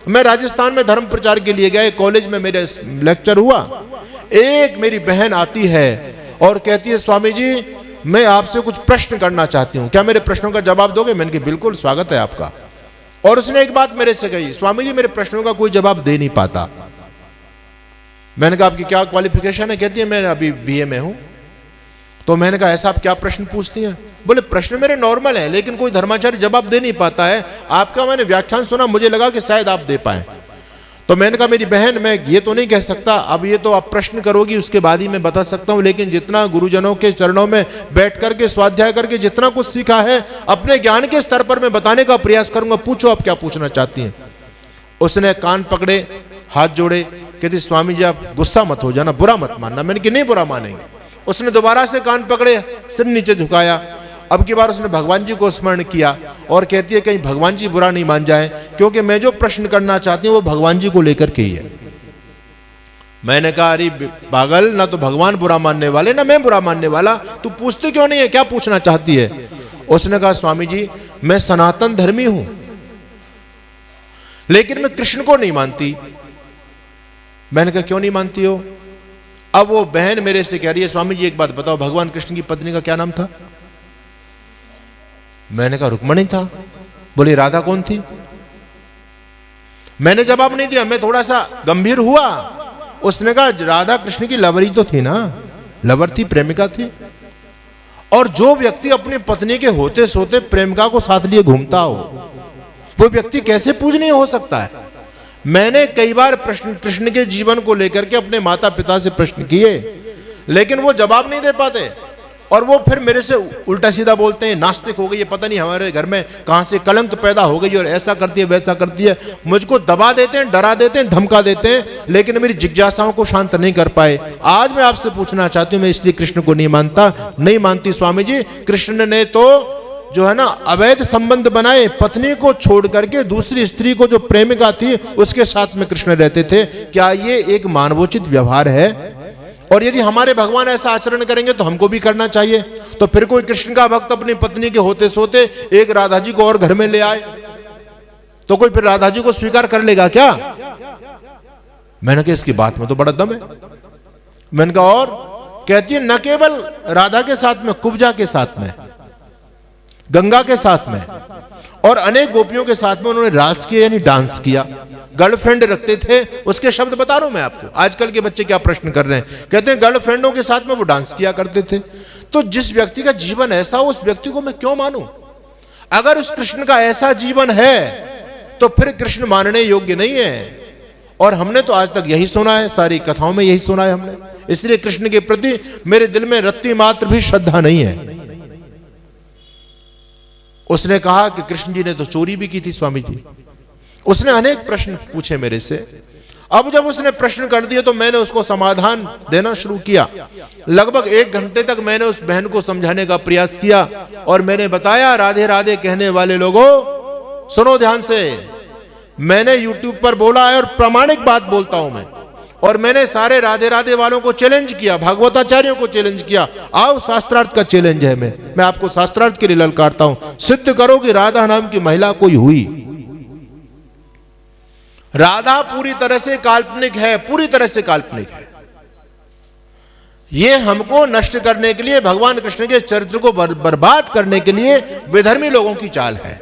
मैं राजस्थान में धर्म प्रचार के लिए गया, कॉलेज में मेरे लेक्चर हुआ। एक मेरी बहन आती है और कहती है, स्वामी जी मैं आपसे कुछ प्रश्न करना चाहती हूं, क्या मेरे प्रश्नों का जवाब दोगे? मैंने कहा बिल्कुल, स्वागत है आपका। और उसने एक बात मेरे से कही, स्वामी जी मेरे प्रश्नों का कोई जवाब दे नहीं पाता। मैंने कहा आपकी क्या क्वालिफिकेशन है? कहती है मैं अभी बीए में हूं। तो मैंने कहा ऐसा आप क्या प्रश्न पूछती हैं? बोले प्रश्न मेरे नॉर्मल है, लेकिन कोई धर्माचार्य जवाब दे नहीं पाता है। आपका मैंने व्याख्यान सुना, मुझे लगा कि शायद आप दे पाए। तो मैंने कहा मेरी बहन, मैं ये तो नहीं कह सकता, अब ये तो आप प्रश्न करोगी उसके बाद ही मैं बता सकता हूं, लेकिन जितना गुरुजनों के चरणों में बैठ करके स्वाध्याय करके जितना कुछ सीखा है, अपने ज्ञान के स्तर पर मैं बताने का प्रयास करूंगा। पूछो आप क्या पूछना चाहती हैं। उसने कान पकड़े, हाथ जोड़े, कहती स्वामी जी आप गुस्सा मत हो जाना, बुरा मत मानना। मैंने कहा नहीं बुरा मानेंगे। उसने दोबारा से कान पकड़े, सिर नीचे झुकाया। अब की बार उसने भगवान जी को स्मरण किया और कहती है कहीं भगवान जी बुरा नहीं मान जाए, क्योंकि मैं जो प्रश्न करना चाहती हूं वो भगवान जी को लेकर के ही है। मैंने कहा अरे पागल, ना तो भगवान बुरा मानने वाले ना मैं बुरा मानने वाला, तू पूछती क्यों नहीं है, क्या पूछना चाहती है? उसने कहा स्वामी जी मैं सनातन धर्मी हूं, लेकिन मैं कृष्ण को नहीं मानती। मैंने कहा क्यों नहीं मानती हो? अब वो बहन मेरे से कह रही है स्वामी जी एक बात बताओ, भगवान कृष्ण की पत्नी का क्या नाम था? मैंने कहा रुक्मणी था। बोली राधा कौन थी? मैंने जवाब नहीं दिया, मैं थोड़ा सा गंभीर हुआ। उसने कहा राधा कृष्ण की लवर ही तो थी ना, लवर थी, प्रेमिका थी। और जो व्यक्ति अपनी पत्नी के होते सोते प्रेमिका को साथ लिए घूमता हो, वो व्यक्ति कैसे पूजनीय हो सकता है? मैंने कई बार कृष्ण के जीवन को लेकर के अपने माता पिता से प्रश्न किए, लेकिन वो जवाब नहीं दे पाते। और वो फिर मेरे से उल्टा सीधा बोलते हैं, नास्तिक हो गई है, पता नहीं हमारे घर में कहां से कलंक पैदा हो गई और ऐसा करती है वैसा करती है। मुझको दबा देते हैं, डरा देते हैं, धमका देते हैं, लेकिन मेरी जिज्ञासाओं को शांत नहीं कर पाए। आज मैं आपसे पूछना चाहती हूं, मैं इसलिए कृष्ण को नहीं मानती स्वामी जी। कृष्ण ने तो जो है ना अवैध संबंध बनाए, पत्नी को छोड़ करके दूसरी स्त्री को जो प्रेमिका थी उसके साथ में कृष्ण रहते थे। क्या ये एक मानवोचित व्यवहार है? और यदि हमारे भगवान ऐसा आचरण करेंगे तो हमको भी करना चाहिए। तो फिर कोई कृष्ण का भक्त अपनी पत्नी के होते सोते एक राधा जी को और घर में ले आए तो कोई फिर राधा जी को स्वीकार कर लेगा क्या? मैंने कहा इसकी बात में तो बड़ा दम है। मैंने कहा और कहती है न केवल राधा के साथ में, कुब्जा के साथ में, गंगा के साथ में और अनेक गोपियों के साथ में उन्होंने रास किया, यानी डांस किया। गर्लफ्रेंड रखते थे, उसके शब्द बता रहा हूं मैं आपको। आजकल के बच्चे क्या प्रश्न कर रहे हैं, कहते हैं गर्लफ्रेंडों के साथ में वो डांस किया करते थे। तो जिस व्यक्ति का जीवन ऐसा हो, उस व्यक्ति को मैं क्यों मानूं? अगर उस कृष्ण का ऐसा जीवन है तो फिर कृष्ण मानने योग्य नहीं है। और हमने तो आज तक यही सुना है, सारी कथाओं में यही सुना है हमने। इसलिए कृष्ण के प्रति मेरे दिल में रत्ती मात्र भी श्रद्धा नहीं है। उसने कहा कि कृष्ण जी ने तो चोरी भी की थी स्वामी जी। उसने अनेक प्रश्न पूछे मेरे से। अब जब उसने प्रश्न कर दिए तो मैंने उसको समाधान देना शुरू किया। लगभग 1 घंटे तक मैंने उस बहन को समझाने का प्रयास किया और मैंने बताया राधे राधे कहने वाले लोगों सुनो ध्यान से। मैंने YouTube पर बोला है और प्रामाणिक बात बोलता हूं मैं। और मैंने सारे राधे राधे वालों को चैलेंज किया, भागवताचार्यों को चैलेंज किया। आओ शास्त्रार्थ का चैलेंज है। मैं आपको शास्त्रार्थ के लिए ललकारता हूं। सिद्ध करो कि राधा नाम की महिला कोई हुई। राधा पूरी तरह से काल्पनिक है, पूरी तरह से काल्पनिक है। यह हमको नष्ट करने के लिए, भगवान कृष्ण के चरित्र को बर्बाद करने के लिए विधर्मी लोगों की चाल है।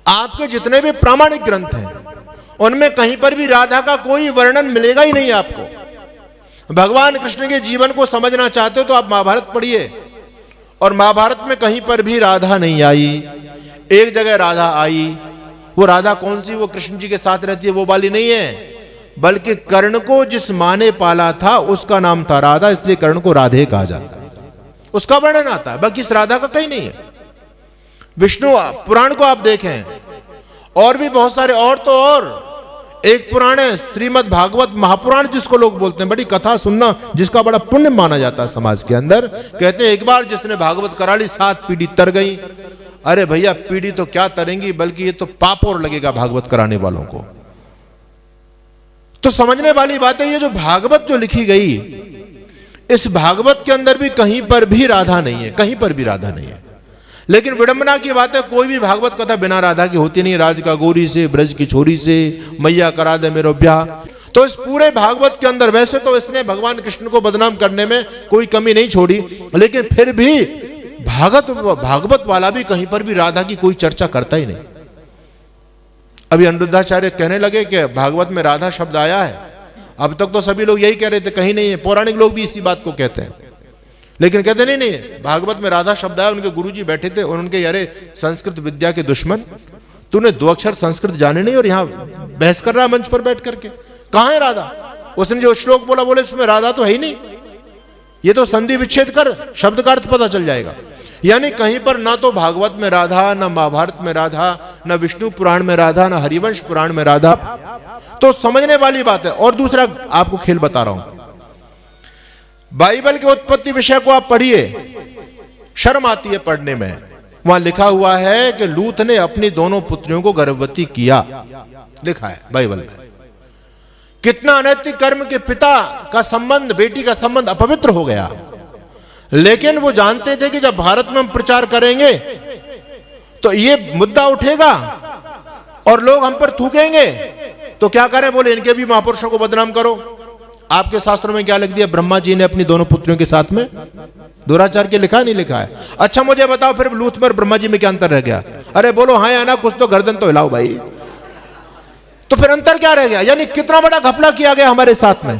आपके जितने भी प्रामाणिक ग्रंथ हैं उनमें कहीं पर भी राधा का कोई वर्णन मिलेगा ही नहीं आपको। भगवान कृष्ण के जीवन को समझना चाहते हो तो आप महाभारत पढ़िए, और महाभारत में कहीं पर भी राधा नहीं आई। एक जगह राधा आई, वो राधा कौन सी, वो कृष्ण जी के साथ रहती है वो वाली नहीं है, बल्कि कर्ण को जिस मां ने पाला था उसका नाम था राधा, इसलिए कर्ण को राधे कहा जाता है। उसका वर्णन आता है, बाकी इस राधा का कहीं नहीं है। विष्णु पुराण को आप देखें, और भी बहुत सारे, और तो और एक पुराण है श्रीमद् भागवत महापुराण जिसको लोग बोलते हैं। बड़ी कथा सुनना जिसका बड़ा पुण्य माना जाता है समाज के अंदर। कहते हैं एक बार जिसने भागवत करा ली 7 पीढ़ी तर गई। अरे भैया पीढ़ी तो क्या तरेंगी, बल्कि ये तो पाप और लगेगा भागवत कराने वालों को। तो समझने वाली बात है, ये जो भागवत जो लिखी गई, इस भागवत के अंदर भी कहीं पर भी राधा नहीं है, कहीं पर भी राधा नहीं है। लेकिन विडंबना की बात है, कोई भी भागवत कथा बिना राधा की होती नहीं। राधिका गौरी से, ब्रज की छोरी से, मैया करा दे मेरो ब्याह। तो इस पूरे भागवत के अंदर वैसे तो इसने भगवान कृष्ण को बदनाम करने में कोई कमी नहीं छोड़ी, लेकिन फिर भी भागवत वाला भी कहीं पर भी राधा की कोई चर्चा करता ही नहीं। अभी अनिरुद्धाचार्य कहने लगे कि भागवत में राधा शब्द आया है। अब तक तो सभी लोग यही कह रहे थे कहीं नहीं है, पौराणिक लोग भी इसी बात को कहते हैं, लेकिन कहते नहीं भागवत में राधा शब्द आया। उनके गुरुजी बैठे थे और उनके, अरे संस्कृत विद्या के दुश्मन, तूने 2 अक्षर संस्कृत जाने नहीं और यहाँ बहस कर रहा है मंच पर बैठ करके, कहां है राधा? उसने जो श्लोक बोला, बोले उसमें राधा तो है ही नहीं, ये तो संधि विच्छेद कर, शब्द का अर्थ पता चल जाएगा। यानी कहीं पर ना तो भागवत में राधा, ना महाभारत में राधा, ना विष्णु पुराण में राधा, ना हरिवंश पुराण में राधा। तो समझने वाली बात है। और दूसरा आपको खेल बता रहा हूं, बाइबल के उत्पत्ति विषय को आप पढ़िए, शर्म आती है पढ़ने में। वहां लिखा हुआ है कि लूत ने अपनी दोनों पुत्रियों को गर्भवती किया, लिखा है बाइबल में। कितना अनैतिक कर्म के पिता का संबंध, बेटी का संबंध अपवित्र हो गया। लेकिन वो जानते थे कि जब भारत में हम प्रचार करेंगे तो ये मुद्दा उठेगा और लोग हम पर थूकेंगे, तो क्या करें? बोले इनके भी महापुरुषों को बदनाम करो। आपके शास्त्रों में क्या लिख दिया? ब्रह्मा जी ने अपनी दोनों पुत्रियों के साथ में दुराचार के लिखा नहीं लिखा है? अच्छा मुझे बताओ फिर लूत में ब्रह्मा जी में क्या अंतर रह गया? अरे बोलो हाँ या ना, कुछ तो गर्दन तो हिलाओ भाई। तो फिर अंतर क्या रह गया? यानी कितना बड़ा घपला किया गया हमारे साथ में।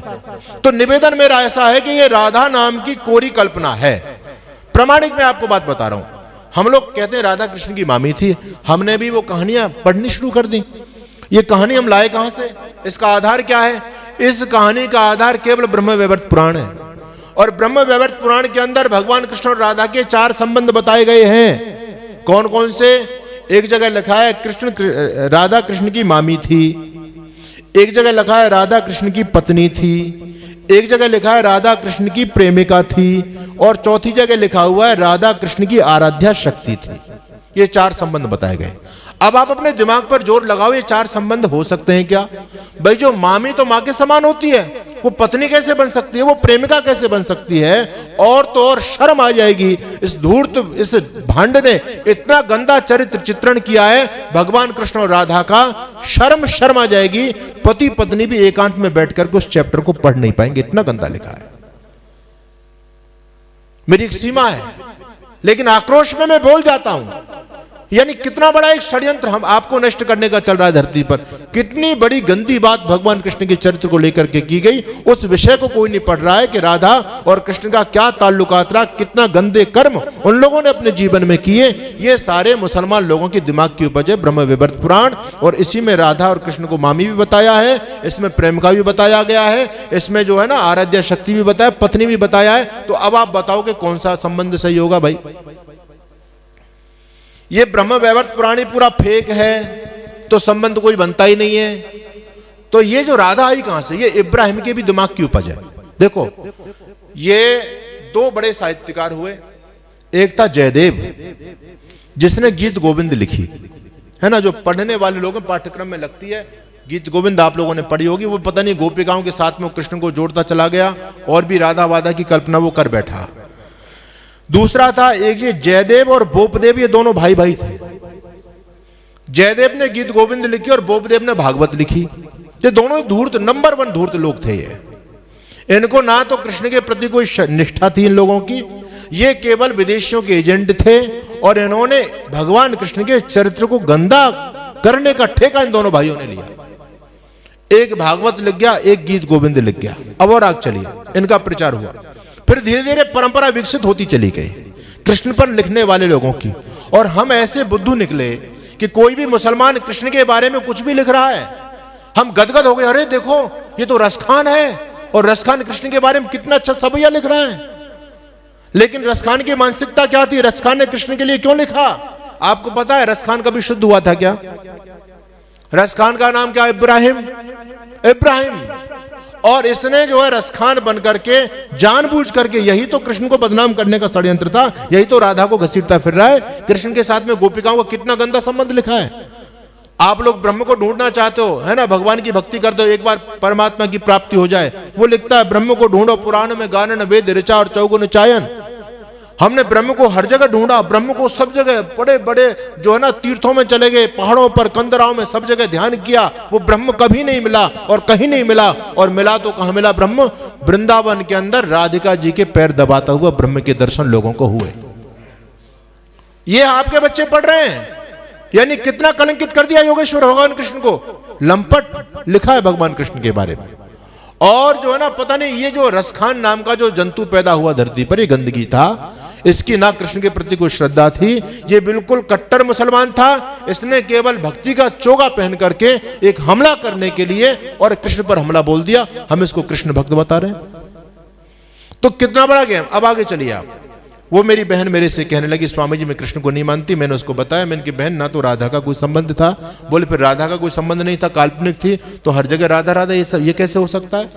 तो निवेदन मेरा ऐसा है कि ये राधा नाम की कोरी कल्पना है। प्रमाणिक मैं आपको बात बता रहा हूं। हम लोग कहते हैं राधा कृष्ण की मामी थी, हमने भी वो कहानियां पढ़नी शुरू कर दी। ये कहानी हम लाए कहां से? इसका आधार क्या है? इस कहानी का आधार केवल ब्रह्मवैवर्त पुराण है। और ब्रह्मवैवर्त पुराण के अंदर भगवान कृष्ण और राधा के 4 संबंध बताए गए हैं। कौन कौन से? एक जगह लिखा है राधा कृष्ण की मामी थी, एक जगह लिखा है राधा कृष्ण की पत्नी थी, एक जगह लिखा है राधा कृष्ण की प्रेमिका थी, और चौथी जगह लिखा हुआ है राधा कृष्ण की आराध्या शक्ति थी। ये 4 संबंध बताए गए। अब आप अपने दिमाग पर जोर लगाओ, ये 4 संबंध हो सकते हैं क्या? भाई जो मामी तो मां के समान होती है, वो पत्नी कैसे बन सकती है? वो प्रेमिका कैसे बन सकती है? और तो और शर्म आ जाएगी। इस धूर्त, इस भांड ने इतना गंदा चरित्र चित्रण किया है भगवान कृष्ण और राधा का, शर्म आ जाएगी। पति पत्नी भी एकांत में बैठ करके उस चैप्टर को पढ़ नहीं पाएंगे, इतना गंदा लिखा है। मेरी एक सीमा है, लेकिन आक्रोश में मैं बोल जाता हूं। यानी कितना बड़ा एक षड्यंत्र हम आपको नष्ट करने का चल रहा है धरती पर। कितनी बड़ी गंदी बात भगवान कृष्ण के चरित्र को लेकर के की गई, उस विषय को कोई नहीं पढ़ रहा है कि राधा और कृष्ण का क्या ताल्लुकात रहा, कितना गंदे कर्म उन लोगों ने अपने जीवन में किए। ये सारे मुसलमान लोगों के दिमाग की उपज है ब्रह्मवैवर्त पुराण। और इसी में राधा और कृष्ण को मामी भी बताया है, इसमें प्रेम का भी बताया गया है, इसमें जो है ना आराध्या शक्ति भी बताया, पत्नी भी बताया है। तो अब आप बताओ कि कौन सा संबंध सही होगा भाई? ये ब्रह्मवैवर्त पुराणी पूरा फेक है, तो संबंध कोई बनता ही नहीं है। तो ये जो राधा आई कहां से? ये इब्राहिम के भी दिमाग की उपज है। देखो, ये 2 बड़े साहित्यकार हुए। एक था जयदेव, जिसने गीत गोविंद लिखी है ना, जो पढ़ने वाले लोगों पाठ्यक्रम में लगती है। गीत गोविंद आप लोगों ने पढ़ी होगी। वो पता नहीं गोपिकाओं के साथ में कृष्ण को जोड़ता चला गया और भी राधा वादा की कल्पना वो कर बैठा। दूसरा था एक ये जयदेव और बोपदेव, ये दोनों भाई भाई थे। जयदेव ने गीत गोविंद लिखी और बोपदेव ने भागवत लिखी। ये दोनों धूर्त, नंबर 1 धूर्त लोग थे। ये इनको ना तो कृष्ण के प्रति कोई निष्ठा थी इन लोगों की, ये केवल विदेशियों के एजेंट थे। और इन्होंने भगवान कृष्ण के चरित्र को गंदा करने का ठेका इन दोनों भाइयों ने लिया। एक भागवत लिख गया, एक गीत गोविंद लिख गया। अब और आग चली, इनका प्रचार हुआ। फिर धीरे धीरे परंपरा विकसित होती चली गई कृष्ण पर लिखने वाले लोगों की। और हम ऐसे बुद्धू निकले कि कोई भी मुसलमान कृष्ण के बारे में कुछ भी लिख रहा है, हम गदगद हो गए। अरे देखो, ये तो रसखान है, और रसखान कृष्ण के बारे में कितना अच्छा सवैया लिख रहा है। लेकिन रसखान की मानसिकता क्या थी? रसखान ने कृष्ण के लिए क्यों लिखा? आपको पता है रसखान कभी शुद्ध हुआ था क्या? रसखान का नाम क्या? इब्राहिम। और इसने जो है रसखान बनकर के जानबूझ करके, यही तो कृष्ण को बदनाम करने का षड्यंत्र था, यही तो राधा को घसीटता फिर रहा है। कृष्ण के साथ में गोपिकाओं का कितना गंदा संबंध लिखा है। आप लोग ब्रह्म को ढूंढना चाहते हो, है ना, भगवान की भक्ति करते हो, एक बार परमात्मा की प्राप्ति हो जाए। वो लिखता है ब्रह्म को ढूंढो पुराण में गानन वेद ऋचा और चौगुन चायन। हमने ब्रह्म को हर जगह ढूंढा, ब्रह्म को सब जगह, बड़े बड़े जो है ना तीर्थों में चले गए, पहाड़ों पर, कंदराओं में, सब जगह ध्यान किया, वो ब्रह्म कभी नहीं मिला और कहीं नहीं मिला। और मिला तो कहां मिला ब्रह्म? वृंदावन के अंदर राधिका जी के पैर दबाता हुआ ब्रह्म के दर्शन लोगों को हुए। ये आपके बच्चे पढ़ रहे हैं, यानी कितना कलंकित कर दिया योगेश्वर भगवान कृष्ण को। लंपट लिखा है भगवान कृष्ण के बारे में। और जो है ना पता नहीं ये जो रसखान नाम का जो जंतु पैदा हुआ धरती पर, ये गंदगी था, इसकी ना कृष्ण के प्रति कोई श्रद्धा थी, ये बिल्कुल कट्टर मुसलमान था। इसने केवल भक्ति का चोगा पहन करके एक हमला करने के लिए और कृष्ण पर हमला बोल दिया। हम इसको कृष्ण भक्त बता रहे हैं, तो कितना बड़ा गेम। अब आगे चलिए आप। वो मेरी बहन मेरे से कहने लगी स्वामी जी मैं कृष्ण को नहीं मानती। मैंने उसको बताया, मैंने कि बहन ना तो राधा का कोई संबंध था। बोले फिर राधा का कोई संबंध नहीं था, काल्पनिक थी, तो हर जगह राधा राधा ये सब ये कैसे हो सकता है?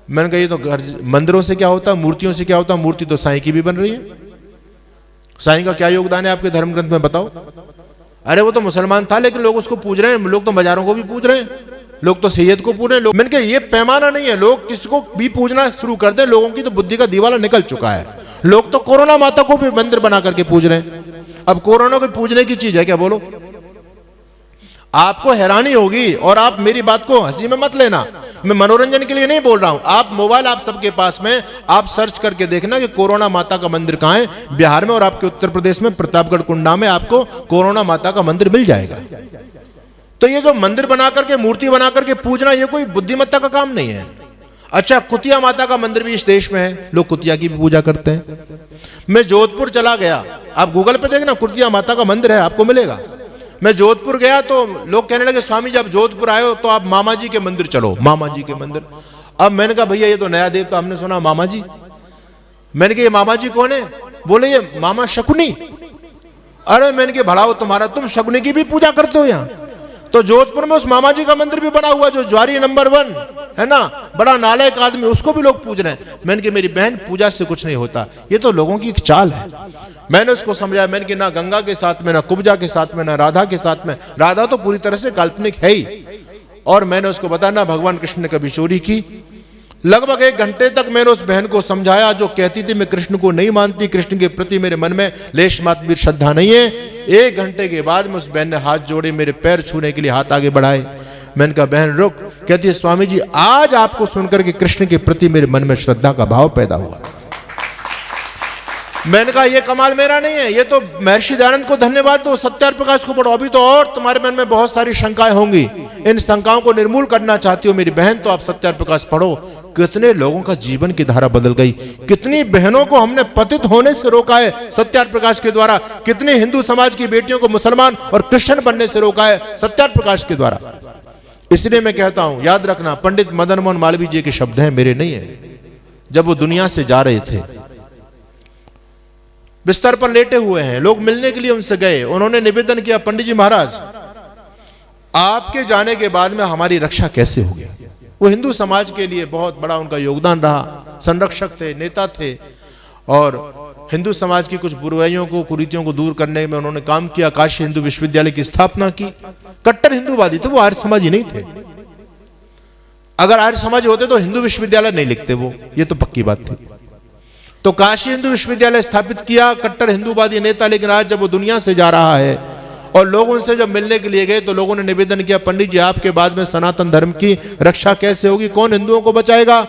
मैंने कहा ये तो मंदिरों से क्या होता है, मूर्तियों से क्या होता है? मूर्ति तो साईं की भी बन रही है। साईं का क्या योगदान है आपके धर्म ग्रंथ में बताओ? अरे वो तो मुसलमान था लेकिन लोग उसको पूज रहे हैं, लोग तो बाजारों को भी पूज रहे हैं, लोग तो सैयद को पूज रहे हैं। मैंने कहा ये पैमाना नहीं है, लोग किसको भी पूजना शुरू कर दे, लोगों की तो बुद्धि का दीवाला निकल चुका है। लोग तो कोरोना माता को भी मंदिर बना करके पूज रहे हैं। अब कोरोना को पूजने की चीज है क्या? बोलो। आपको हैरानी होगी, और आप मेरी बात को हंसी में मत लेना, मैं मनोरंजन के लिए नहीं बोल रहा हूं। आप मोबाइल आप सबके पास में, आप सर्च करके देखना कि कोरोना माता का मंदिर कहां है बिहार में, और आपके उत्तर प्रदेश में प्रतापगढ़ कुंडा में आपको कोरोना माता का मंदिर मिल जाएगा। तो ये जो मंदिर बना करके, मूर्ति बना करके पूजना, ये कोई बुद्धिमत्ता का काम नहीं है। अच्छा, कुतिया माता का मंदिर भी इस देश में है, लोग कुतिया की भी पूजा करते हैं। मैं जोधपुर चला गया, आप गूगल पे देखना कुतिया माता का मंदिर है, आपको मिलेगा। मैं जोधपुर गया तो लोग कहने लगे स्वामी जी आप जोधपुर आए हो तो आप मामा जी के मंदिर चलो, मामा जी के मंदिर। अब मैंने कहा भैया ये तो नया देवता हमने सुना मामा जी। मैंने कहा ये मामा जी कौन है? बोले ये मामा शकुनी। अरे मैंने कहा भला हो तुम्हारा, तुम शकुनी की भी पूजा करते हो यहाँ? तो जोधपुर में उस मामा जी का मंदिर भी बना हुआ जो ज्वारी नंबर 1 है ना, बड़ा नालायक आदमी, उसको भी लोग पूज रहे हैं। मैंने कहा मेरी बहन पूजा से कुछ नहीं होता, ये तो लोगों की एक चाल है। मैंने उसको समझाया, मैंने कि ना गंगा के साथ में, ना कुब्जा के साथ में, ना राधा के साथ में, राधा तो पूरी तरह से काल्पनिक है ही। और मैंने उसको बताया ना भगवान कृष्ण ने कभी चोरी की। लगभग 1 घंटे तक मैंने उस बहन को समझाया जो कहती थी मैं कृष्ण को नहीं मानती, कृष्ण के प्रति मेरे मन में लेश मात्र भी श्रद्धा नहीं है। 1 घंटे के बाद में उस बहन ने हाथ जोड़े, मेरे पैर छूने के लिए हाथ आगे बढ़ाए। मैंने कहा बहन रुक। कहती है स्वामी जी आज आपको सुनकर के कृष्ण के प्रति मेरे मन में श्रद्धा का भाव पैदा हुआ। मैंने कहा ये कमाल मेरा नहीं है, ये तो महर्षि दयानंद को धन्यवाद दो, सत्यार्थ प्रकाश को पढ़ो। अभी तो और तुम्हारे मन में बहुत सारी शंकाएं होंगी, इन शंकाओं को निर्मूल करना चाहती हो मेरी बहन तो आप सत्यार्थ प्रकाश पढ़ो। कितने लोगों का जीवन की धारा बदल गई, कितनी बहनों को हमने पतित होने से रोका है सत्यार्थ प्रकाश के द्वारा, कितनी हिंदू समाज की बेटियों को मुसलमान और क्रिश्चियन बनने से रोका है सत्यार्थ प्रकाश के द्वारा। इसलिए मैं कहता हूं याद रखना, पंडित मदन मोहन मालवीय जी के शब्द हैं, मेरे नहीं है। जब वो दुनिया से जा रहे थे, बिस्तर पर लेटे हुए हैं, लोग मिलने के लिए उनसे गए, उन्होंने निवेदन किया पंडित जी महाराज आपके जाने के बाद में हमारी रक्षा कैसे होगी। वो हिंदू समाज के लिए बहुत बड़ा उनका योगदान रहा, संरक्षक थे, नेता थे, और हिंदू समाज की कुछ बुराइयों को, कुरीतियों को दूर करने में उन्होंने काम किया। काशी हिंदू विश्वविद्यालय की स्थापना की। कट्टर हिंदूवादी थे, वो आर्य समाजी नहीं थे। अगर आर्य समाजी होते तो हिंदू विश्वविद्यालय नहीं लिखते वो, ये तो पक्की बात थी। तो काशी हिंदू विश्वविद्यालय स्थापित किया, कट्टर हिंदूवादी नेता। लेकिन आज जब वो दुनिया से जा रहा है और लोग उनसे जब मिलने के लिए गए तो लोगों ने निवेदन किया पंडित जी आपके बाद में सनातन धर्म की रक्षा कैसे होगी, कौन हिंदुओं को बचाएगा।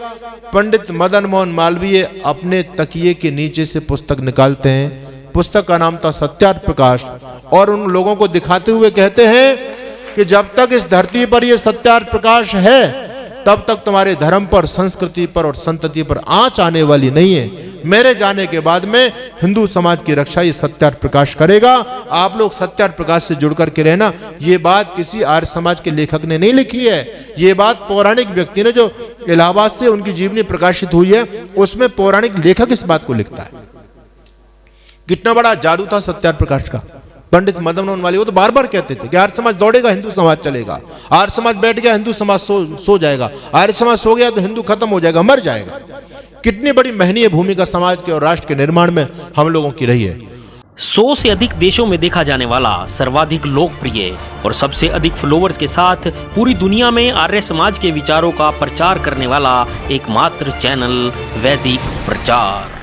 पंडित मदन मोहन मालवीय अपने तकिए के नीचे से पुस्तक निकालते हैं, पुस्तक का नाम था सत्यार्थ प्रकाश, और उन लोगों को दिखाते हुए कहते हैं कि जब तक इस धरती पर यह सत्यार्थ प्रकाश है तब तक तुम्हारे धर्म पर, संस्कृति पर और संतति पर आंच आने वाली नहीं है। मेरे जाने के बाद में हिंदू समाज की रक्षा ये सत्यार्थ प्रकाश करेगा। आप लोग सत्यार्थ प्रकाश से जुड़ करके रहना। ये बात किसी आर्य समाज के लेखक ने नहीं लिखी है, ये बात पौराणिक व्यक्ति ने, जो इलाहाबाद से उनकी जीवनी प्रकाशित हुई है, उसमें पौराणिक लेखक इस बात को लिखता है। कितना बड़ा जादू था सत्यार्थ प्रकाश का। पंडित मदन मोहन मालवीय वो तो बार बार कहते थे कि आर्य समाज दौड़ेगा हिंदू समाज चलेगा, आर्य समाज बैठ गया हिंदू समाज सो जाएगा, आर्य समाज सो गया तो हिंदू खत्म हो जाएगा, मर जाएगा। कितनी बड़ी महनीय भूमिका समाज के और राष्ट्र के निर्माण में हम लोगों की रही है। 100 से अधिक देशों में देखा जाने वाला, सर्वाधिक लोकप्रिय और सबसे अधिक फॉलोअर्स के साथ पूरी दुनिया में आर्य समाज के विचारों का प्रचार करने वाला एकमात्र चैनल वैदिक प्रचार।